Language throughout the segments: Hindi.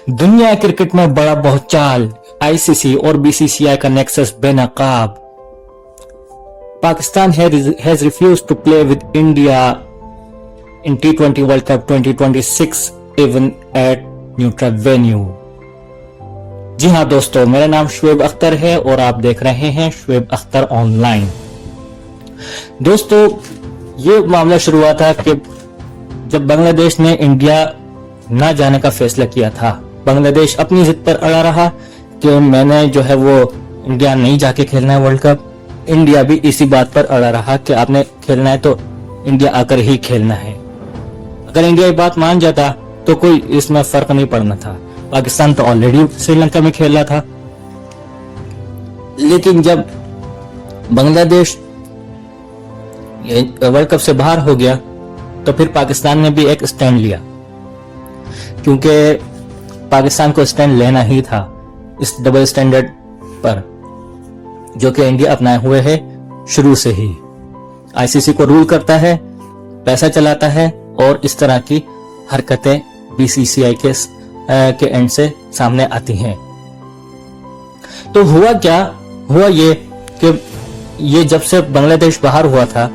दुनिया क्रिकेट में बड़ा बहुचाल, आईसीसी और बीसीसीआई का नेक्सस बेनकाब। Pakistan has refused to play with India in T20 World Cup 2026 even at neutral venue। जी हाँ दोस्तों, मेरा नाम शुएब अख्तर है और आप देख रहे हैं शुएब अख्तर ऑनलाइन। दोस्तों, ये मामला शुरू हुआ था कि जब बांग्लादेश ने इंडिया ना जाने का फैसला किया था। बांग्लादेश अपनी जिद पर अड़ा रहा कि मैंने जो है वो इंडिया नहीं जाके खेलना है वर्ल्ड कप। इंडिया भी इसी बात पर अड़ा रहा कि आपने खेलना है तो इंडिया आकर ही खेलना है। अगर इंडिया ये बात मान जाता तो कोई इसमें फर्क नहीं पड़ना था। पाकिस्तान तो ऑलरेडी श्रीलंका में खेल रहा था। लेकिन जब बांग्लादेश वर्ल्ड कप से बाहर हो गया तो फिर पाकिस्तान ने भी एक स्टैंड लिया, क्योंकि पाकिस्तान को स्टैंड लेना ही था इस डबल स्टैंडर्ड पर जो कि इंडिया अपनाए हुए है शुरू से ही। आईसीसी को रूल करता है, पैसा चलाता है और इस तरह की हरकतें बीसीसीआई के एंड से सामने आती हैं। तो हुआ क्या? हुआ ये कि ये जब से बांग्लादेश बाहर हुआ था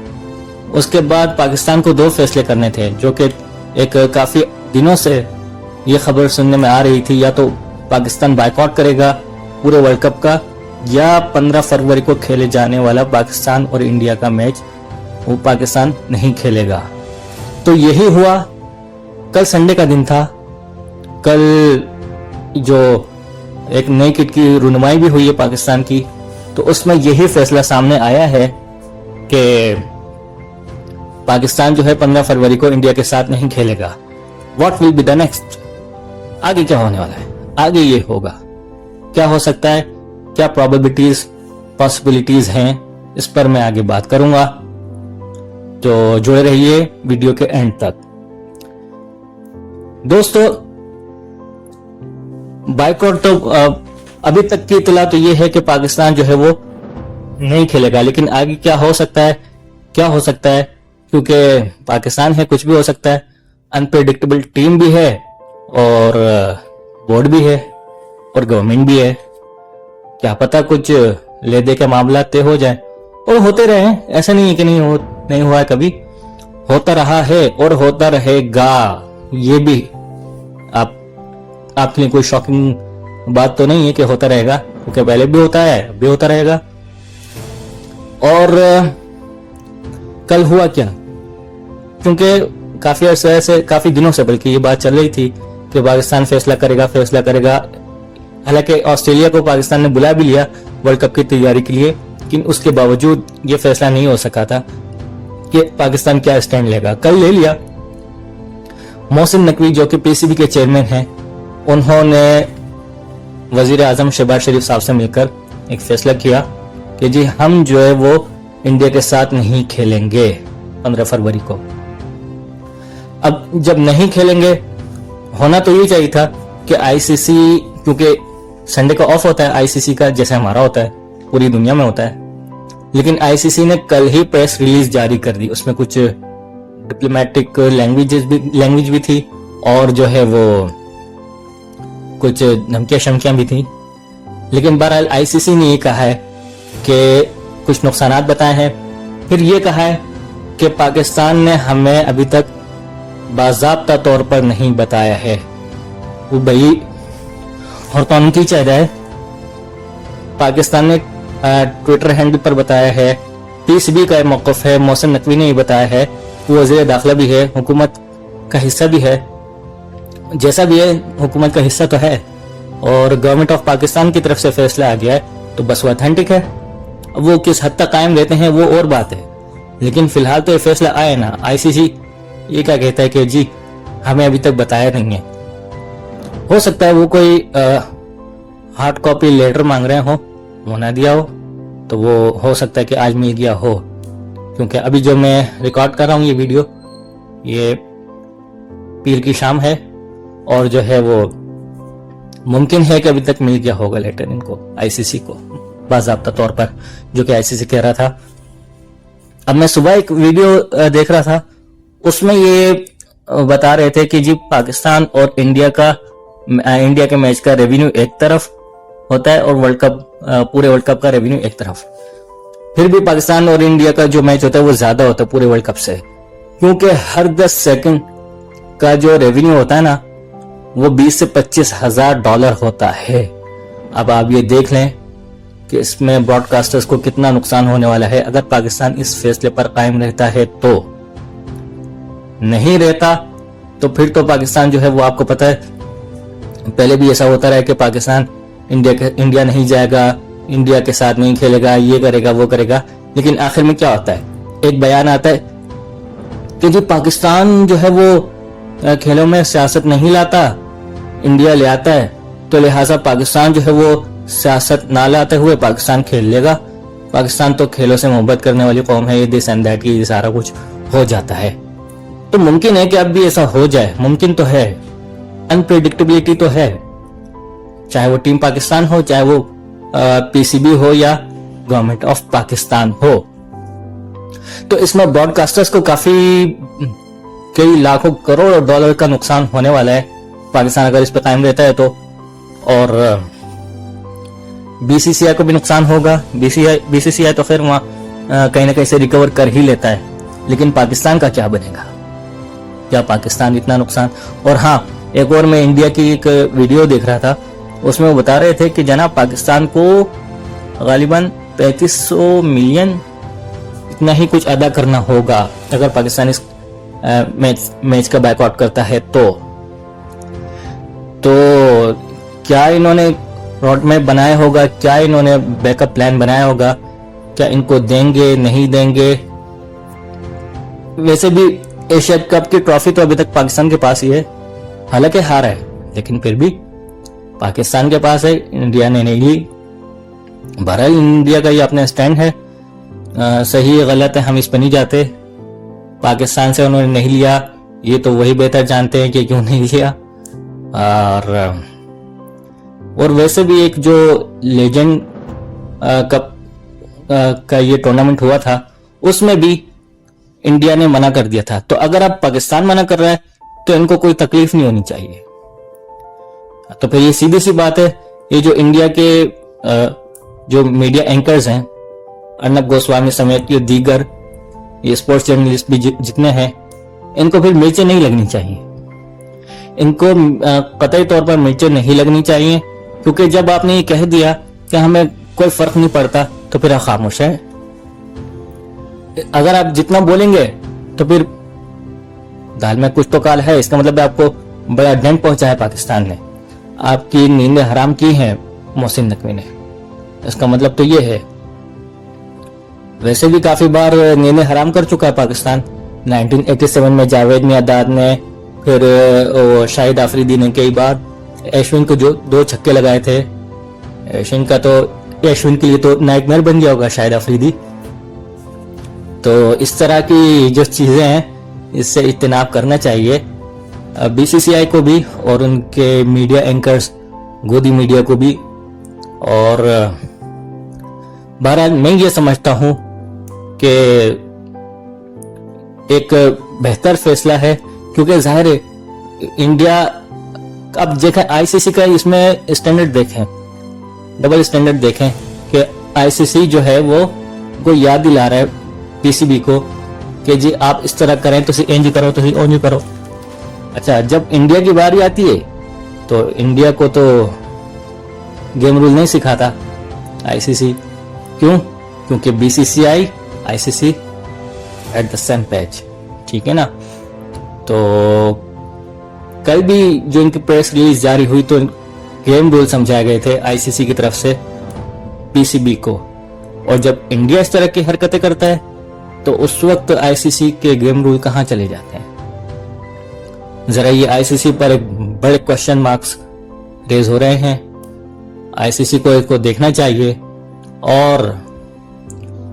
उसके बाद पाकिस्तान को दो फैसले करने थे, जो कि एक काफी दिनों से ये खबर सुनने में आ रही थी। या तो पाकिस्तान बायकॉट करेगा पूरे वर्ल्ड कप का, या 15 फरवरी को खेले जाने वाला पाकिस्तान और इंडिया का मैच वो पाकिस्तान नहीं खेलेगा। तो यही हुआ। कल संडे का दिन था। कल जो एक नई किट की रुनुमाई भी हुई है पाकिस्तान की, तो उसमें यही फैसला सामने आया है कि पाकिस्तान जो है 15 फरवरी को इंडिया के साथ नहीं खेलेगा। What will be the next? आगे क्या होने वाला है? आगे ये होगा, क्या हो सकता है, क्या प्रोबेबिलिटीज पॉसिबिलिटीज हैं, इस पर मैं आगे बात करूंगा। तो जुड़े रहिए वीडियो के एंड तक। दोस्तों, बायकॉट तो अभी तक की इतला तो ये है कि पाकिस्तान जो है वो नहीं खेलेगा, लेकिन आगे क्या हो सकता है, क्या हो सकता है, क्योंकि पाकिस्तान है, कुछ भी हो सकता है। अनप्रेडिक्टेबल टीम भी है और बोर्ड भी है और गवर्नमेंट भी है। क्या पता कुछ ले दे के मामला तय हो जाए और होते रहे। ऐसा नहीं है कि नहीं हुआ है, कभी होता रहा है और होता रहेगा। ये भी आपके लिए कोई शॉकिंग बात तो नहीं है कि होता रहेगा, क्योंकि पहले भी होता है, अब भी होता रहेगा। और कल हुआ क्या? क्योंकि काफी अर्से से, काफी दिनों से बल्कि ये बात चल रही थी कि पाकिस्तान फैसला करेगा। हालांकि ऑस्ट्रेलिया को पाकिस्तान ने बुला भी लिया वर्ल्ड कप की तैयारी के लिए, लेकिन उसके बावजूद ये फैसला नहीं हो सका था कि पाकिस्तान क्या स्टैंड लेगा। कल ले लिया। मोहसिन नकवी जो कि पीसीबी के चेयरमैन हैं, उन्होंने वजीर आजम शहबाज शरीफ साहब से मिलकर एक फैसला किया कि जी हम जो है वो इंडिया के साथ नहीं खेलेंगे 15 फरवरी को। अब जब नहीं खेलेंगे, होना तो ये चाहिए था कि आईसीसी, क्योंकि संडे का ऑफ होता है आईसीसी का, जैसे हमारा होता है, पूरी दुनिया में होता है, लेकिन आईसीसी ने कल ही प्रेस रिलीज जारी कर दी। उसमें कुछ डिप्लोमेटिक लैंग्वेज भी थी और जो है वो कुछ धमकियां शमकियां भी थी। लेकिन बहरहाल आईसीसी ने ये कहा है कि कुछ नुकसानात बताए हैं। फिर ये कहा है कि पाकिस्तान ने हमें अभी तक बाज़ाब्ता तौर पर नहीं बताया है। वो भाई और तो उनकी चाह है। पाकिस्तान ने ट्विटर हैंडल पर बताया है, पीसीबी का मौक़िफ़ है, मोहसिन नकवी ने ये बताया है, वो वज़ीर दाखिला भी है, हुकूमत का हिस्सा भी है। जैसा भी है, हुकूमत का हिस्सा तो है और गवर्नमेंट ऑफ पाकिस्तान की तरफ से फैसला आ गया है तो बस वो ऑथेंटिक है। वो किस हद तक कायम रहते हैं वो और बात है, लेकिन फिलहाल तो ये फैसला आया ना। आईसीसी ये क्या कहता है कि जी हमें अभी तक बताया नहीं है। हो सकता है वो कोई हार्ड कॉपी लेटर मांग रहे हो, वो ना दिया हो, तो वो हो सकता है कि आज मिल गया हो, क्योंकि अभी जो मैं रिकॉर्ड कर रहा हूँ ये वीडियो, ये पीर की शाम है और जो है वो मुमकिन है कि अभी तक मिल गया होगा लेटर इनको, आईसीसी को बाज़ाब्ता तौर पर, जो कि आईसीसी कह रहा था। अब मैं सुबह एक वीडियो देख रहा था, उसमें ये बता रहे थे कि जी पाकिस्तान और इंडिया का इंडिया के मैच का रेवेन्यू एक तरफ होता है और वर्ल्ड कप, पूरे वर्ल्ड कप का रेवेन्यू एक तरफ। फिर भी पाकिस्तान और इंडिया का जो मैच होता है वो ज्यादा होता है पूरे वर्ल्ड कप से, क्योंकि हर 10 सेकंड का जो रेवेन्यू होता है ना वो 20 से 25 हजार डॉलर होता है। अब आप ये देख लें कि इसमें ब्रॉडकास्टर्स को कितना नुकसान होने वाला है अगर पाकिस्तान इस फैसले पर कायम रहता है। तो नहीं रहता तो फिर तो पाकिस्तान जो है वो, आपको पता है पहले भी ऐसा होता रहा कि पाकिस्तान इंडिया नहीं जाएगा, इंडिया के साथ नहीं खेलेगा, ये करेगा वो करेगा, लेकिन आखिर में क्या होता है, एक बयान आता है कि जी पाकिस्तान जो है वो खेलों में सियासत नहीं लाता, इंडिया ले आता है, तो लिहाजा पाकिस्तान जो है वो सियासत ना लाते हुए पाकिस्तान खेल लेगा। पाकिस्तान तो खेलों से मोहब्बत करने वाली कौम है, ये दिस एंड दैट, ये सारा कुछ हो जाता है। तो मुमकिन है कि अब भी ऐसा हो जाए, मुमकिन तो है, अनप्रेडिक्टेबिलिटी तो है, चाहे वो टीम पाकिस्तान हो, चाहे वो पीसीबी हो या गवर्नमेंट ऑफ पाकिस्तान हो। तो इसमें ब्रॉडकास्टर्स को काफी कई लाखों करोड़ डॉलर का नुकसान होने वाला है पाकिस्तान अगर इस पर कायम रहता है तो। और बीसीसीआई को भी नुकसान होगा। बीसीसीआई तो खैर वहां कहीं ना कहीं से रिकवर कर ही लेता है, लेकिन पाकिस्तान का क्या बनेगा, क्या पाकिस्तान इतना नुकसान। और हाँ, एक और मैं इंडिया की एक वीडियो देख रहा था, उसमें वो बता रहे थे कि जनाब पाकिस्तान को गालिबन 3500 मिलियन इतना ही कुछ अदा करना होगा अगर पाकिस्तान इस मैच का बैकआउट करता है। तो क्या इन्होंने रोड मैप बनाया होगा, क्या इन्होंने बैकअप प्लान बनाया होगा, क्या इनको देंगे नहीं देंगे। वैसे भी एशिया कप की ट्रॉफी तो अभी तक पाकिस्तान के पास ही है, हालांकि हारा है, लेकिन फिर भी पाकिस्तान के पास है, इंडिया ने नहीं ली। बहरहाल इंडिया का ये अपना स्टैंड है, सही गलत है हम इस पर नहीं जाते। पाकिस्तान से उन्होंने नहीं लिया, ये तो वही बेहतर जानते हैं कि क्यों नहीं लिया। और वैसे भी एक जो लेजेंड कप का ये टूर्नामेंट हुआ था उसमें भी इंडिया ने मना कर दिया था। तो अगर अब पाकिस्तान मना कर रहा है तो इनको कोई तकलीफ नहीं होनी चाहिए। तो फिर ये सीधी सी बात है, ये जो इंडिया के जो मीडिया एंकर्स हैं, अर्नब गोस्वामी समेत ये दीगर ये स्पोर्ट्स जर्नलिस्ट भी जितने हैं, इनको फिर मिर्चें नहीं लगनी चाहिए। इनको कतई तौर पर मिर्चें नहीं लगनी चाहिए, क्योंकि जब आपने ये कह दिया कि हमें कोई फर्क नहीं पड़ता तो फिर आप खामोश है। अगर आप जितना बोलेंगे तो फिर दाल में कुछ तो काल है, इसका मतलब आपको बड़ा डंड पहुंचा है पाकिस्तान ने, आपकी नींदें हराम की हैं मोहसिन नकवी ने, इसका मतलब तो ये है। वैसे भी काफी बार नींदें हराम कर चुका है पाकिस्तान। 1987 में जावेद मियादाद ने, फिर शाहिद आफरीदी ने कई बार अश्विन को जो 2 छक्के लगाए थे। अश्विन के लिए तो नाइटमेयर बन गया होगा शाहिद आफरीदी। तो इस तरह की जो चीजें हैं इससे इज्तनाब करना चाहिए बीसीसीआई को भी और उनके मीडिया एंकर्स गोदी मीडिया को भी। और बहरहाल मैं ये समझता हूं कि एक बेहतर फैसला है, क्योंकि जाहिर है इंडिया, अब देखें आईसीसी का इसमें स्टैंडर्ड देखें, डबल स्टैंडर्ड देखें कि आईसीसी जो है वो को याद दिला रहा है पीसीबी को कि जी आप इस तरह करें तो इंज करो तो इंज करो। अच्छा, जब इंडिया की बारी आती है तो इंडिया को तो गेम रूल नहीं सिखाता आईसीसी। क्यों? क्योंकि BCCI ICC at the same page, ठीक है ना। तो कल भी जो इनकी प्रेस रिलीज जारी हुई तो गेम रूल समझाए गए थे आईसीसी की तरफ से पीसीबी को, और जब इंडिया इस तरह की हरकतें करता है तो उस वक्त आईसीसी के गेम रूल कहां चले जाते हैं। जरा ये आईसीसी पर एक बड़े क्वेश्चन मार्क्स रेज हो रहे हैं। आईसीसी को इसको देखना चाहिए और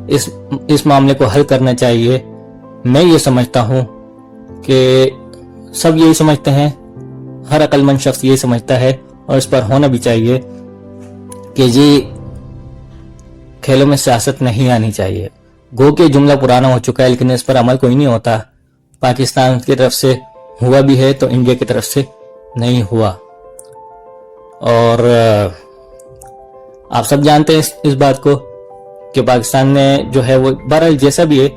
इस मामले को हल करना चाहिए। मैं ये समझता हूं कि सब यही समझते हैं, हर अक्लमंद शख्स यही समझता है और इस पर होना भी चाहिए कि जी खेलों में सियासत नहीं आनी चाहिए। गो के जुमला पुराना हो चुका है, लेकिन इस पर अमल कोई नहीं होता। पाकिस्तान की तरफ से हुआ भी है तो इंडिया की तरफ से नहीं हुआ। और आप सब जानते हैं इस बात को कि पाकिस्तान ने जो है वो बहरहाल जैसा भी है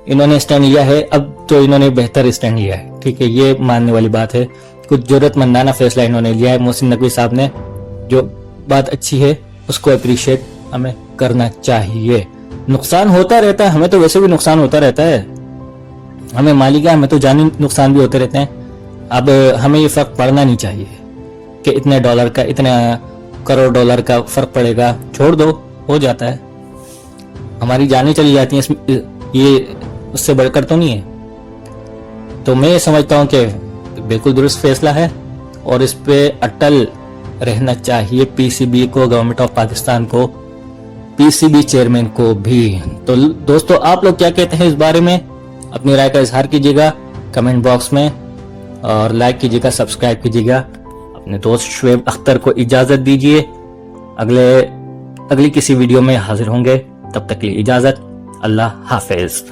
इन्होंने स्टैंड लिया है, अब तो इन्होंने बेहतर स्टैंड लिया है, ठीक है, ये मानने वाली बात है। कुछ जरूरतमंदाना फैसला इन्होंने लिया है मोहसिन नकवी साहब ने, जो बात अच्छी है उसको अप्रिशिएट हमें करना चाहिए। नुकसान होता रहता है, हमें तो वैसे भी नुकसान होता रहता है, हमें माली का हमें तो जानी नुकसान भी होते रहते हैं। अब हमें ये फर्क पड़ना नहीं चाहिए कि इतने डॉलर का, इतने करोड़ डॉलर का फर्क पड़ेगा, छोड़ दो, हो जाता है, हमारी जानें चली जाती हैं, ये उससे बढ़कर तो नहीं है। तो मैं ये समझता हूं कि बिल्कुल दुरुस्त फैसला है और इस पे अटल रहना चाहिए पीसीबी को, गवर्नमेंट ऑफ पाकिस्तान को, पीसीबी चेयरमैन को भी। तो दोस्तों आप लोग क्या कहते हैं इस बारे में, अपनी राय का इजहार कीजिएगा कमेंट बॉक्स में और लाइक कीजिएगा, सब्सक्राइब कीजिएगा। अपने दोस्त शुएब अख्तर को इजाजत दीजिए, अगली किसी वीडियो में हाजिर होंगे, तब तक के लिए इजाजत, अल्लाह हाफिज।